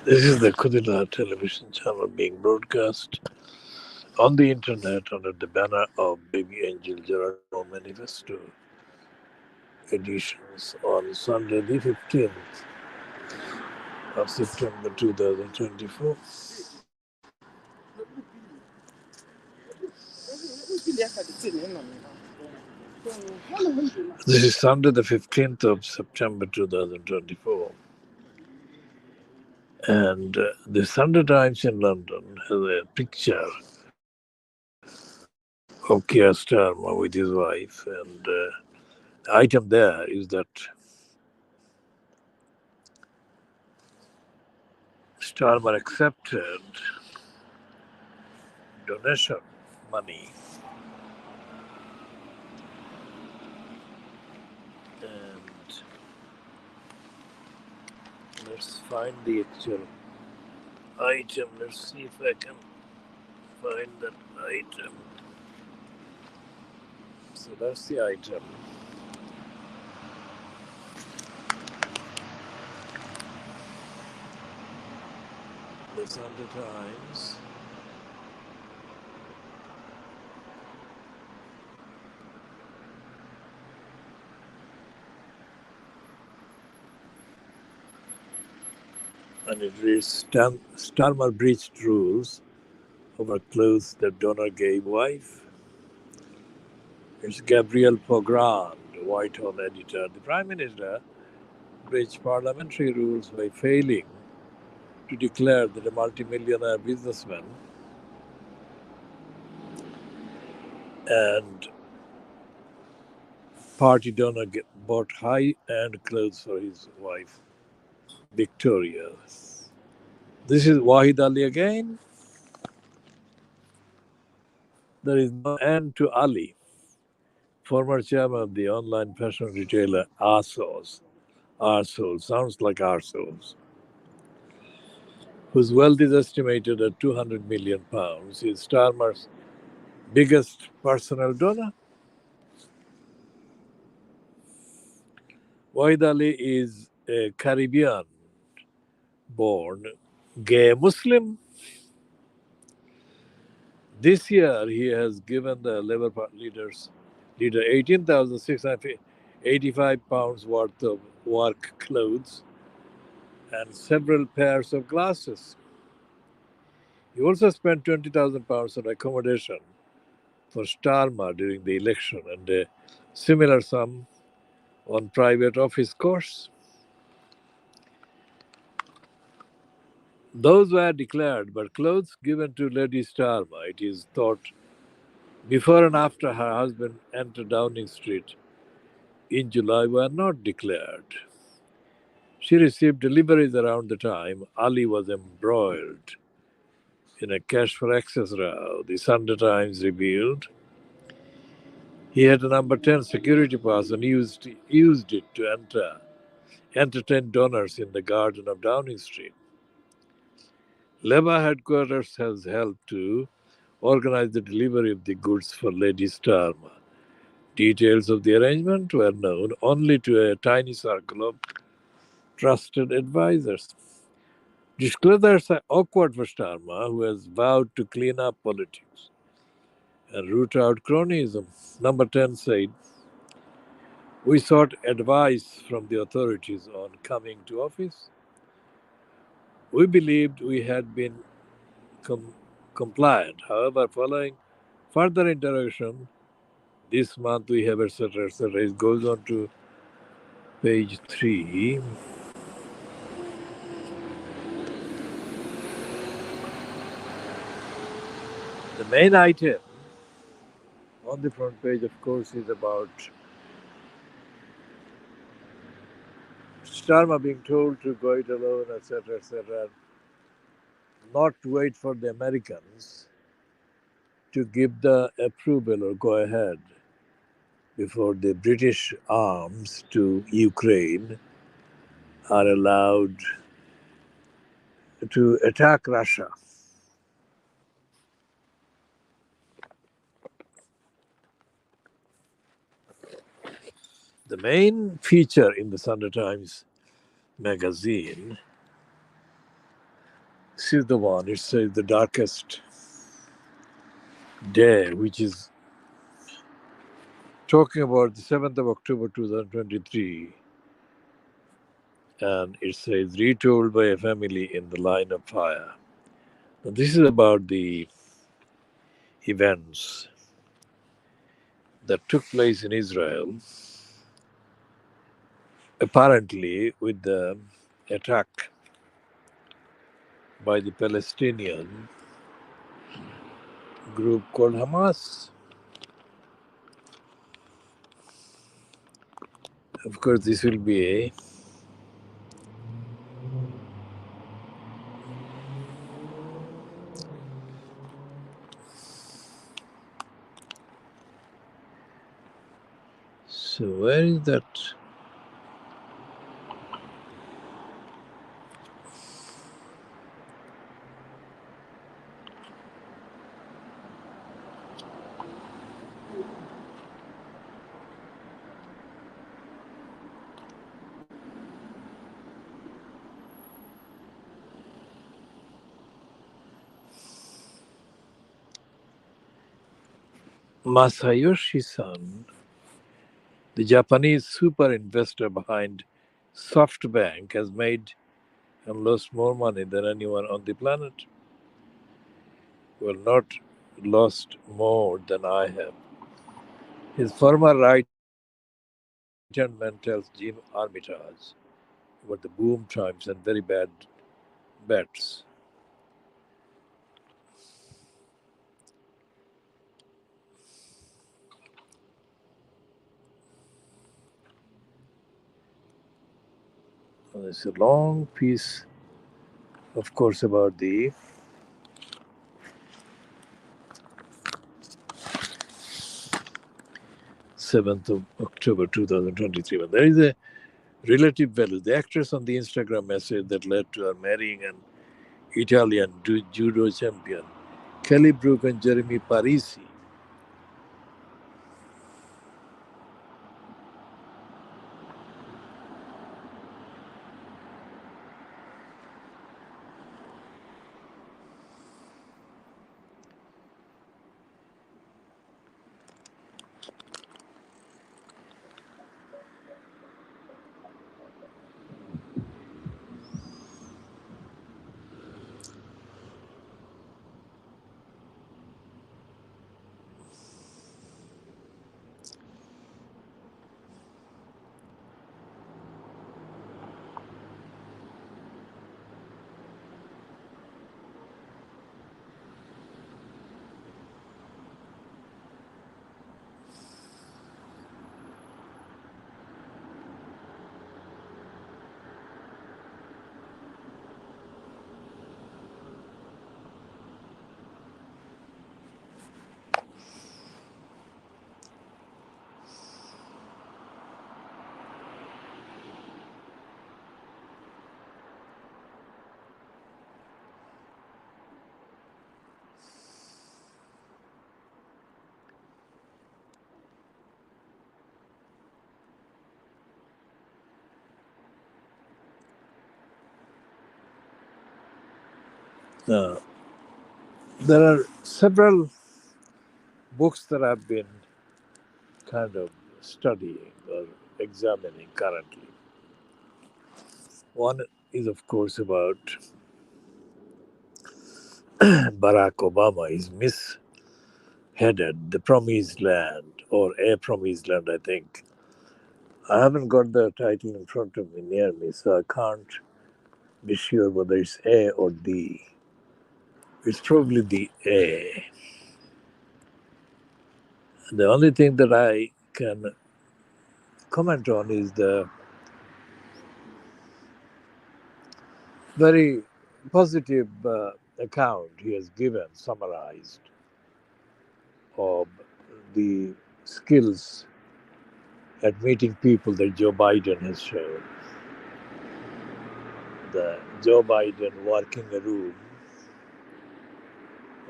This is the Khoodeelaar television channel being broadcast on the internet under the banner of Babyangelgeronimomanifestoeditions on Sunday the 15th of September 2024. This is Sunday the 15th of September 2024. And the Sunday Times in London has a picture of Keir Starmer with his wife, and the item there is that Starmer accepted donation money, and let's find the actual item. Let's see if I can find that item. So that's the item. The Sunday Times. And it reads, Starmer breached rules over clothes that donor gave wife. It's Gabriel Pogrand, Whitehall editor. The Prime Minister breached parliamentary rules by failing to declare that a multimillionaire businessman and party donor bought high-end clothes for his wife, Victoria. This is Wahid Ali again. There is no end to Ali, former chairman of the online fashion retailer Arsos. Arsos sounds like Arsos, whose wealth is estimated at £200 million. Is Starmer's biggest personal donor. Wahid Ali is a Caribbean-born gay Muslim. This year, he has given the Labour Party leader £18,685 worth of work clothes and several pairs of glasses. He also spent £20,000 on accommodation for Starmer during the election and a similar sum on private office course. Those were declared, but clothes given to Lady Starmer, it is thought, before and after her husband entered Downing Street in July were not declared. She received deliveries around the time Ali was embroiled in a cash for access row. The Sunday Times revealed he had a number 10 security pass and used it to entertain donors in the garden of Downing Street. Labour headquarters has helped to organize the delivery of the goods for Lady Starmer. Details of the arrangement were known only to a tiny circle of trusted advisors. Disclosures are awkward for Starmer, who has vowed to clean up politics and root out cronyism. Number 10 said, "We sought advice from the authorities on coming to office. We believed we had been compliant. However, following further interrogation, this month we have etc. etc." It goes on to page 3. The main item on the front page, of course, is about Starmer being told to go it alone, etc., not wait for the Americans to give the approval or go ahead before the British arms to Ukraine are allowed to attack Russia. The main feature in the Sunday Times magazine This is the one. It says the darkest day, which is talking about the 7th of October 2023. And it says, retold by a family in the line of fire. Now, this is about the events that took place in Israel, apparently with the attack by the Palestinian group called Hamas. Of course, this will be a so where is that? Masayoshi Son, the Japanese super investor behind SoftBank, has made and lost more money than anyone on the planet. Well, not lost more than I have. His former right-hand man tells Jim Armitage about the boom times and very bad bets. And there's a long piece, of course, about the 7th of October 2023. But there is a relative value. The actress on the Instagram message that led to her marrying an Italian judo champion, Kelly Brook and Jeremy Parisi. Now, there are several books that I've been kind of studying or examining currently. One is, of course, about Barack Obama. He's misheaded The Promised Land or A Promised Land, I think. I haven't got the title in front of me near me, so I can't be sure whether it's A or D. It's probably the A. The only thing that I can comment on is the very positive account he has given, summarized, of the skills at meeting people that Joe Biden has shown. The Joe Biden working a room.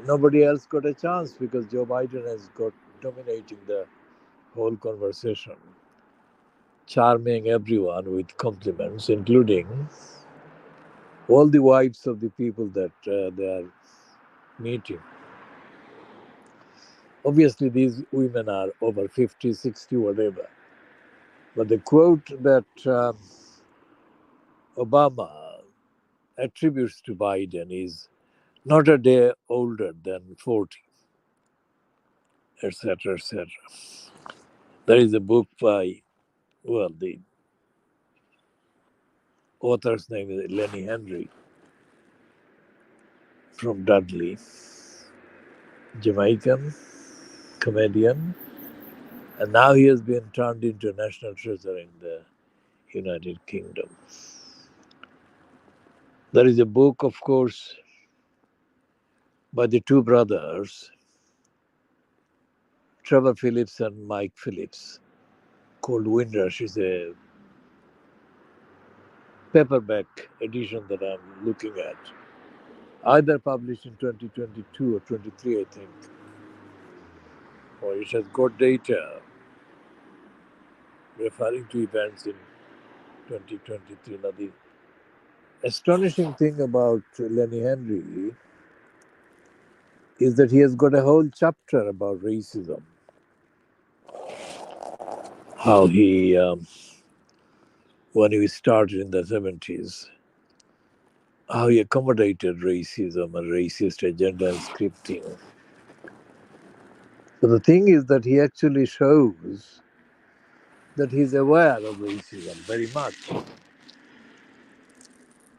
Nobody else got a chance because Joe Biden has got dominating the whole conversation, charming everyone with compliments, including all the wives of the people that they are meeting. Obviously, these women are over 50, 60, whatever. But the quote that Obama attributes to Biden is not a day older than 40, etc., etc. There is a book by, well, the author's name is Lenny Henry from Dudley, Jamaican comedian, and now he has been turned into a national treasure in the United Kingdom. There is a book, of course, by the two brothers, Trevor Phillips and Mike Phillips, called Windrush. Is a paperback edition that I'm looking at, either published in 2022 or 23, I think, or it has got data referring to events in 2023. Now, the astonishing thing about Lenny Henry is that he has got a whole chapter about racism. How he, when he started in the 70s, how he accommodated racism and racist agenda and scripting. But the thing is that he actually shows that he's aware of racism very much.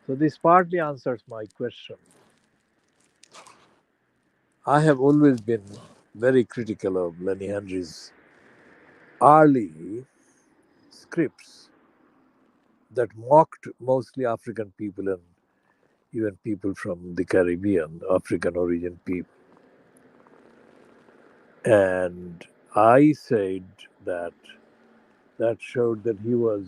So this partly answers my question. I have always been very critical of Lenny Henry's early scripts that mocked mostly African people and even people from the Caribbean, African origin people. And I said that that showed that he was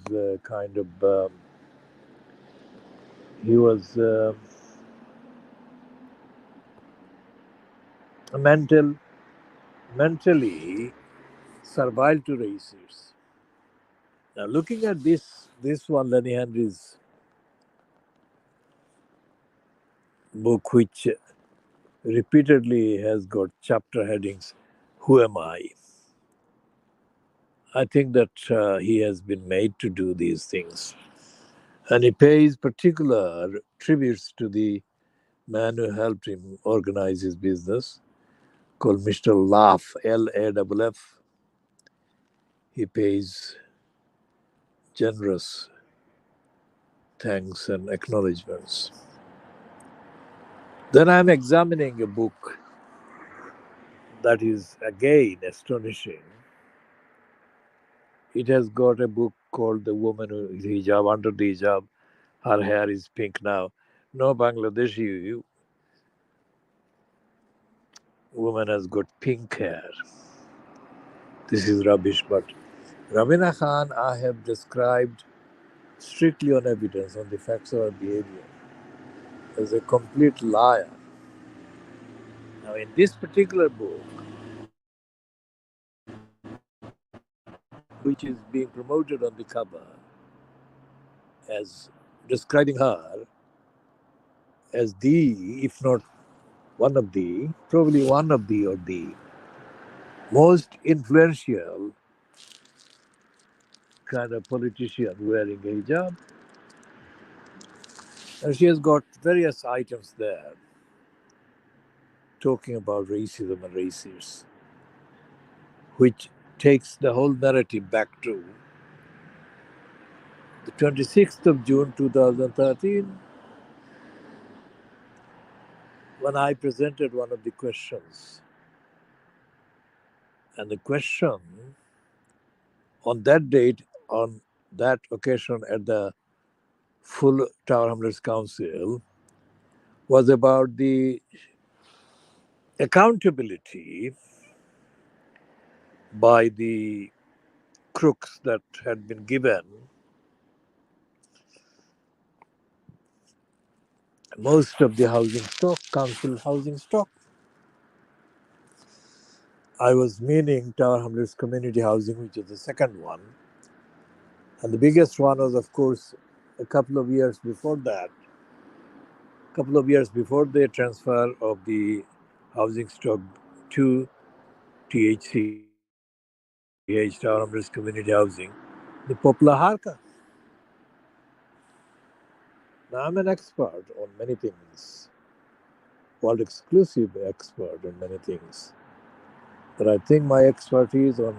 he was mentally servile to racists. Now, looking at this one, Lenny Henry's book, which repeatedly has got chapter headings, "Who am I?" I think that he has been made to do these things, and he pays particular tributes to the man who helped him organize his business, called Mr. Laff, Laff. He pays generous thanks and acknowledgements. Then I'm examining a book that is again astonishing. It has got a book called The Woman Who is Hijab, Under the Hijab. Her hair is pink now. No Bangladeshi woman has got pink hair. This is rubbish, but Ramina Khan, I have described strictly on evidence, on the facts of her behavior, as a complete liar. Now, in this particular book, which is being promoted on the cover as describing her as the, if not one of the, probably one of the or the most influential kind of politician wearing a hijab. And she has got various items there talking about racism and racists, which takes the whole narrative back to the 26th of June 2013, when I presented one of the questions. And the question on that date, on that occasion at the full Tower Hamlets Council, was about the accountability by the crooks that had been given most of the housing stock, council housing stock. I was meaning Tower Hamlets Community Housing, which is the second one. And the biggest one was, of course, a couple of years before that, couple of years before the transfer of the housing stock to THCH, Town Homeless Community Housing, the Poplar Harka. Now, I'm an expert on many things, world exclusive expert on many things. But I think my expertise on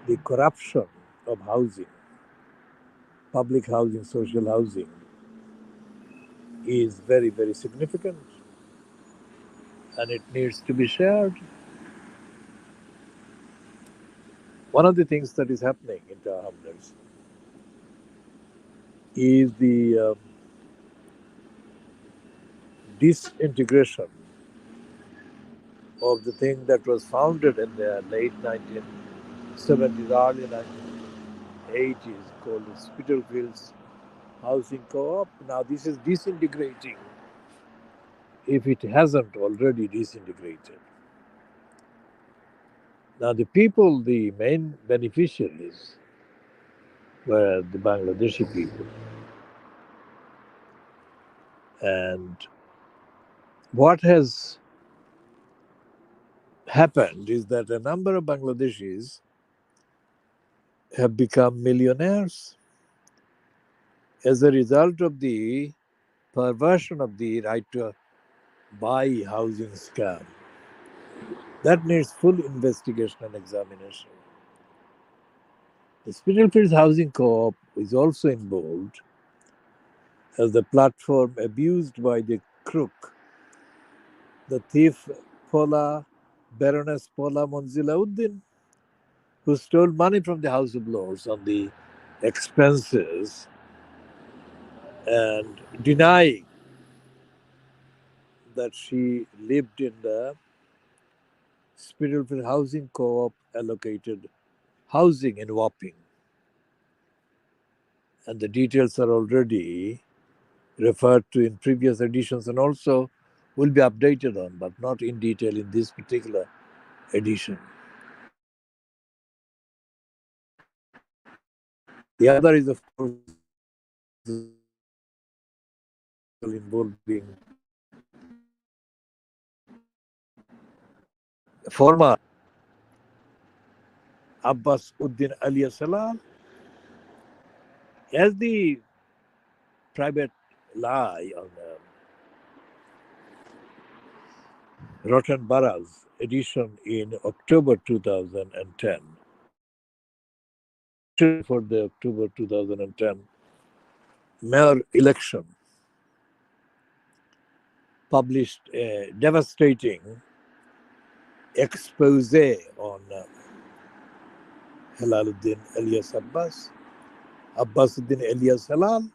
the corruption of housing, public housing, social housing, is very, very significant and it needs to be shared. One of the things that is happening in Town Hamlets is the disintegration of the thing that was founded in the late 1970s, early 1980s, called the Spitalfields Housing Co-op. Now this is disintegrating, if it hasn't already disintegrated. Now the people, the main beneficiaries, were the Bangladeshi people. And what has happened is that a number of Bangladeshis have become millionaires as a result of the perversion of the right to buy housing scam. That needs full investigation and examination. The Spitalfields Housing Co-op is also involved as the platform abused by the crook, the thief Baroness Paula Monzilauddin, who stole money from the House of Lords on the expenses and denying that she lived in the Spitalfield Housing Co-op allocated housing in Wapping. And the details are already referred to in previous editions and also will be updated on, but not in detail in this particular edition. The other is, of course, the involving former Abbas Uddin alias Salal, as the private lie on Rotten Boroughs edition in October 2010. For the October 2010 mayor election, published a devastating expose on Halaluddin alias Abbas, Abbasuddin alias Halal,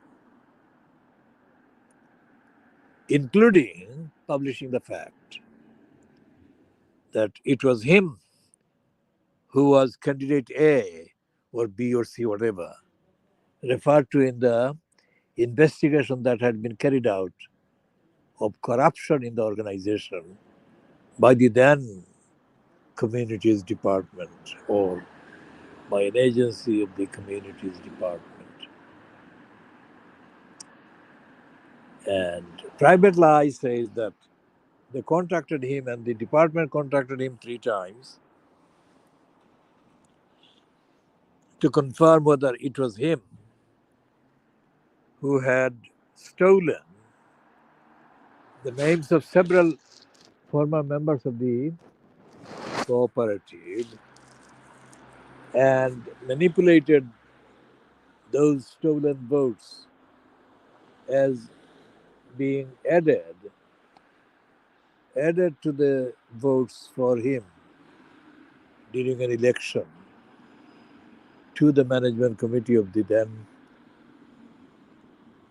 including publishing the fact that it was him who was candidate A or B or C, whatever, referred to in the investigation that had been carried out of corruption in the organization by the then Communities Department or by an agency of the Communities Department. And Private Lie says that they contacted him and the department contacted him 3 times to confirm whether it was him who had stolen the names of several former members of the cooperative and manipulated those stolen votes as being added to the votes for him during an election to the management committee of the then,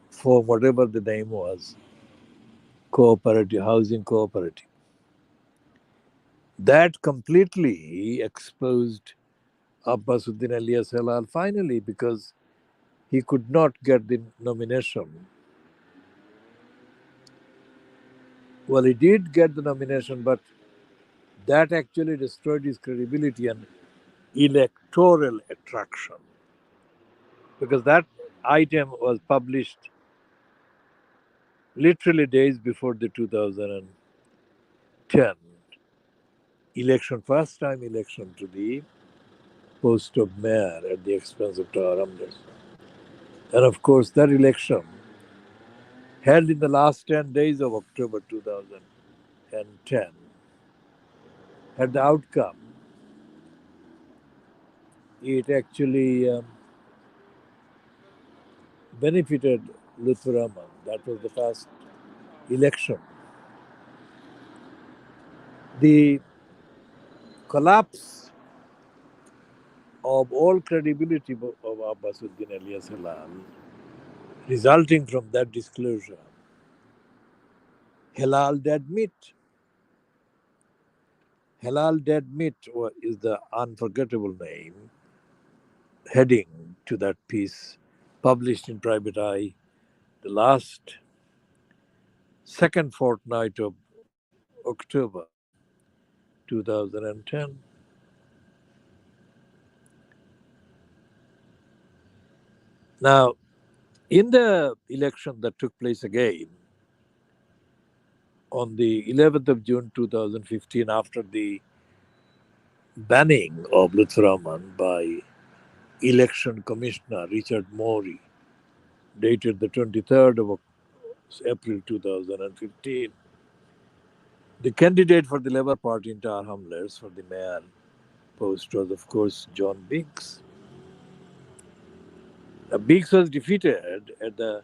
for whatever the name was, cooperative, housing cooperative. That completely exposed Abbasuddin alias Halal finally because he could not get the nomination. Well, he did get the nomination, but that actually destroyed his credibility and electoral attraction because that item was published literally days before the 2010 election, first time election to the post of mayor at the expense of Tower Hamlets. And of course, that election, held in the last 10 days of October 2010, had the outcome. It actually benefited Lutfur Rahman. That was the first election. The collapse of all credibility of Abbasuddin alias Hilal, resulting from that disclosure, Hilal Dead Meat. Hilal Dead Meat is the unforgettable name heading to that piece published in Private Eye the last second fortnight of October 2010. Now, in the election that took place again on the 11th of June 2015, after the banning of Lutfur Rahman by Election Commissioner Richard Morey, dated the 23rd of April 2015, the candidate for the Labour Party in Tower Hamlets for the mayor post was, of course, John Biggs. Biggs was defeated at the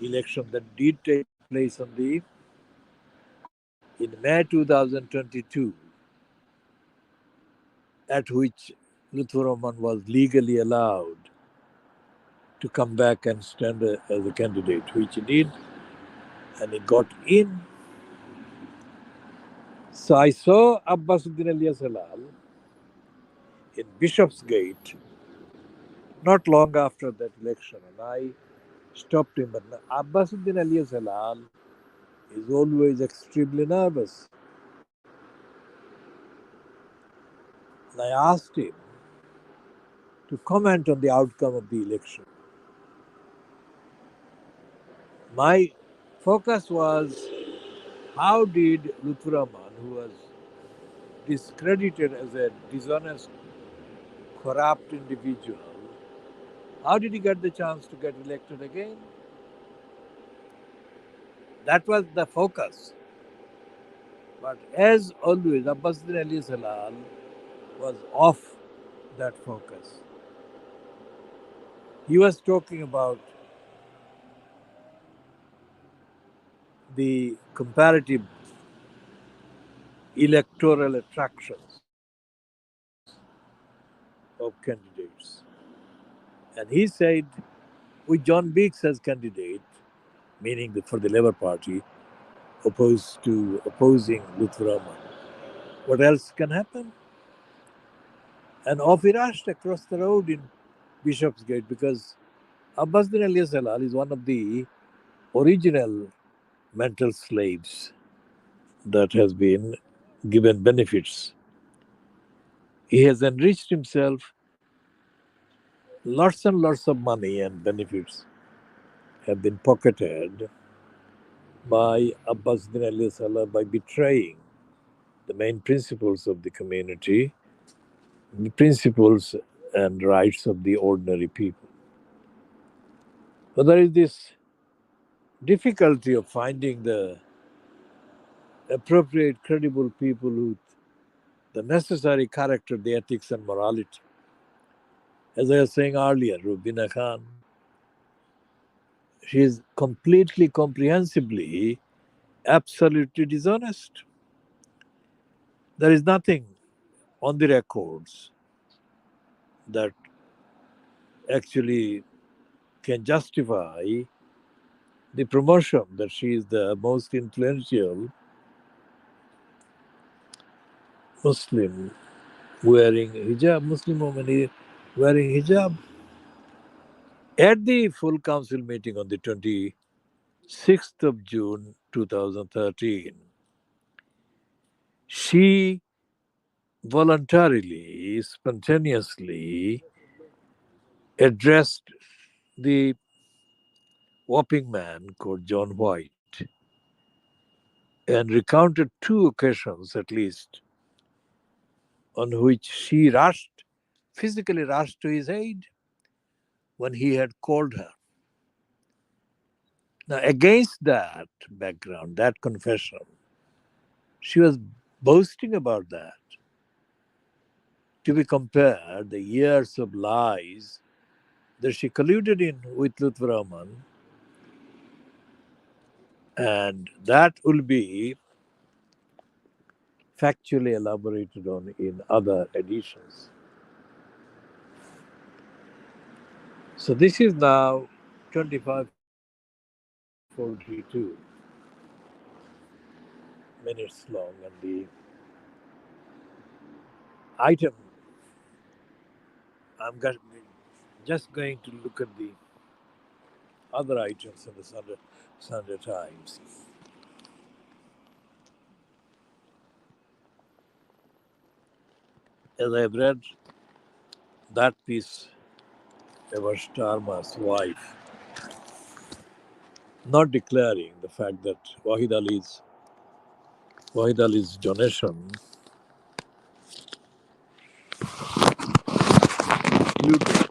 election that did take place in May 2022, at which Lutfur Rahman was legally allowed to come back and stand as a candidate, which he did, and he got in. So I saw Abbasuddin alias Hilal in Bishopsgate not long after that election, and I stopped him. But Abbasuddin alias Hilal is always extremely nervous. And I asked him to comment on the outcome of the election. My focus was, how did Lutfur Rahman, who was discredited as a dishonest, corrupt individual, how did he get the chance to get elected again? That was the focus. But as always, Abbasuddin alias Hilal was off that focus. He was talking about the comparative electoral attractions of candidates. And he said, with John Biggs as candidate, meaning for the Labour Party, opposing Lutfur Rahman, what else can happen? And off he rushed across the road in Bishopsgate, because Abbasuddin alias Hilal is one of the original mental slaves that has been given benefits. He has enriched himself. Lots and lots of money and benefits have been pocketed by Abbasuddin alias Hilal by betraying the main principles of the community, the principles and rights of the ordinary people. So there is this difficulty of finding the appropriate, credible people with the necessary character, the ethics and morality. As I was saying earlier, Rubina Khan, she is completely, comprehensively, absolutely dishonest. There is nothing on the records that actually can justify the promotion that she is the most influential Muslim wearing hijab, Muslim woman wearing hijab. At the full council meeting on the 26th of June 2013, she voluntarily, spontaneously addressed the whopping man called John White and recounted two occasions at least on which she physically rushed to his aid when he had called her. Now, against that background, that confession, she was boasting about that. To be compared, the years of lies that she colluded in with Lutfi Rahman, and that will be factually elaborated on in other editions. So this is now 25:42 minutes long, and the item just going to look at the other items in the Sunday Times. As I have read that piece about Starma's wife, not declaring the fact that Wahid Ali's donation included